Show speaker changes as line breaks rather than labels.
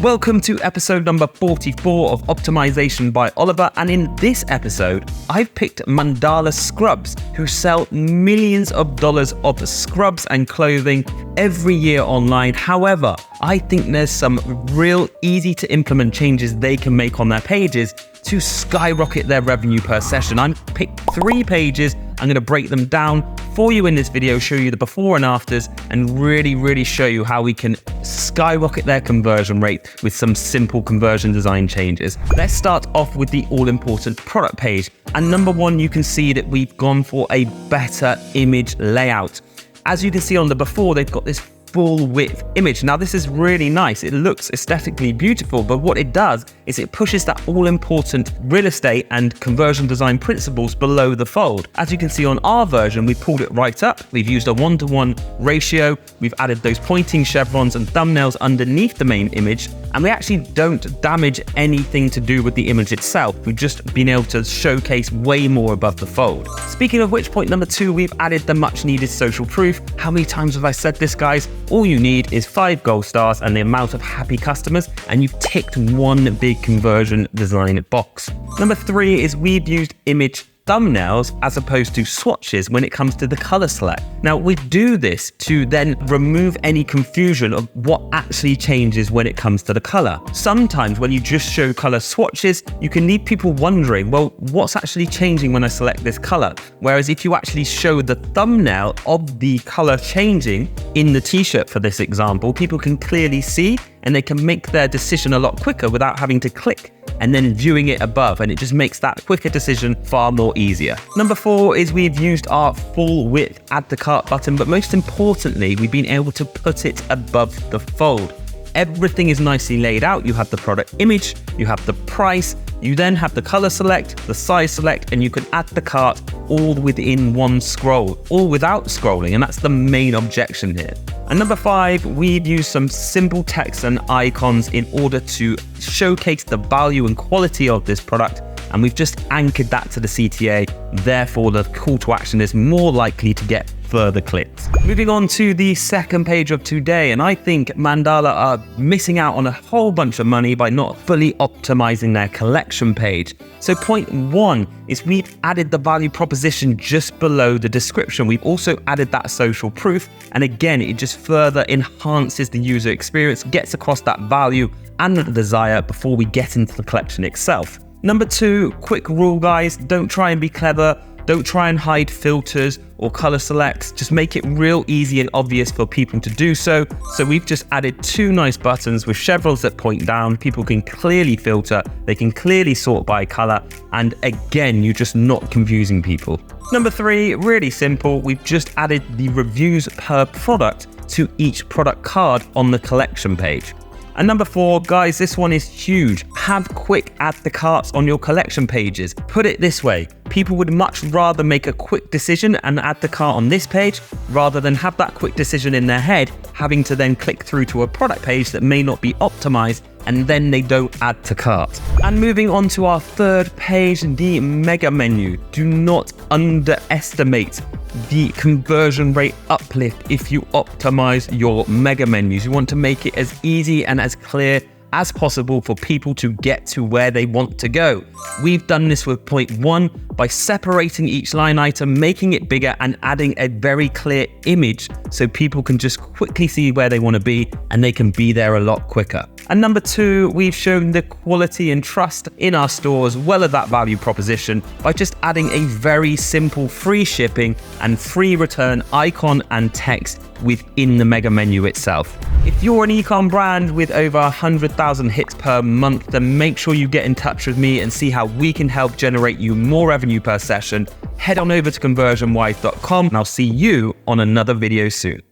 Welcome to episode number 44 of Optimization by Oliver, and in this episode, I've picked Mandala Scrubs, who sell millions of dollars of scrubs and clothing every year online. However, I think there's some real easy to implement changes they can make on their pages to skyrocket their revenue per session. I've picked 3 pages. I'm going to break them down for you in this video, show you the before and afters, and really show you how we can skyrocket their conversion rate with some simple conversion design changes. Let's start off with the all-important product page. And number 1, you can see that we've gone for a better image layout. As you can see on the before, they've got this full width image. Now this is really nice. It looks aesthetically beautiful, but what it does is it pushes that all important real estate and conversion design principles below the fold. As you can see on our version, we pulled it right up. We've used a 1-to-1 ratio. We've added those pointing chevrons and thumbnails underneath the main image, and we actually don't damage anything to do with the image itself. We've just been able to showcase way more above the fold. Speaking of which, point number 2, we've added the much needed social proof. How many times have I said this, guys? All you need is 5 gold stars and the amount of happy customers, and you've ticked one big conversion design box. Number 3 is we've used image thumbnails as opposed to swatches when it comes to the color select. Now we do this to then remove any confusion of what actually changes when it comes to the color. Sometimes when you just show color swatches, you can leave people wondering, well, what's actually changing when I select this color? Whereas if you actually show the thumbnail of the color changing in the t-shirt for this example, people can clearly see and they can make their decision a lot quicker without having to click and then viewing it above, and it just makes that quicker decision far more easier. Number 4 is we've used our full width add to cart button, but most importantly, we've been able to put it above the fold. Everything is nicely laid out. You have the product image, you have the price, you then have the color select, the size select, and you can add the cart all within one scroll, all without scrolling, and that's the main objection here. And number 5, we've used some simple text and icons in order to showcase the value and quality of this product, and we've just anchored that to the CTA, therefore the call to action is more likely to get further clicks. Moving on to the second page of today, and I think Mandala are missing out on a whole bunch of money by not fully optimizing their collection page. So point 1 is we've added the value proposition just below the description. We've also added that social proof, and again, it just further enhances the user experience, gets across that value and the desire before we get into the collection itself. Number 2, quick rule, guys, don't try and be clever. Don't try and hide filters or color selects. Just make it real easy and obvious for people to do so. So we've just added 2 nice buttons with chevrons that point down. People can clearly filter, they can clearly sort by color, and again, you're just not confusing people. Number 3, really simple. We've just added the reviews per product to each product card on the collection page. And number 4, guys, this one is huge. Have quick add to carts on your collection pages. Put it this way, people would much rather make a quick decision and add the cart on this page rather than have that quick decision in their head, having to then click through to a product page that may not be optimized, and then they don't add to cart. And moving on to our third page, the mega menu. Do not underestimate the conversion rate uplift if you optimize your mega menus. You want to make it as easy and as clear as possible for people to get to where they want to go. We've done this with point 1 by separating each line item, making it bigger, and adding a very clear image so people can just quickly see where they want to be and they can be there a lot quicker. And number 2, we've shown the quality and trust in our store as well as that value proposition by just adding a very simple free shipping and free return icon and text within the mega menu itself. If you're an ecom brand with over 100,000 hits per month, then make sure you get in touch with me and see how we can help generate you more revenue per session. Head on over to ConversionWise.com and I'll see you on another video soon.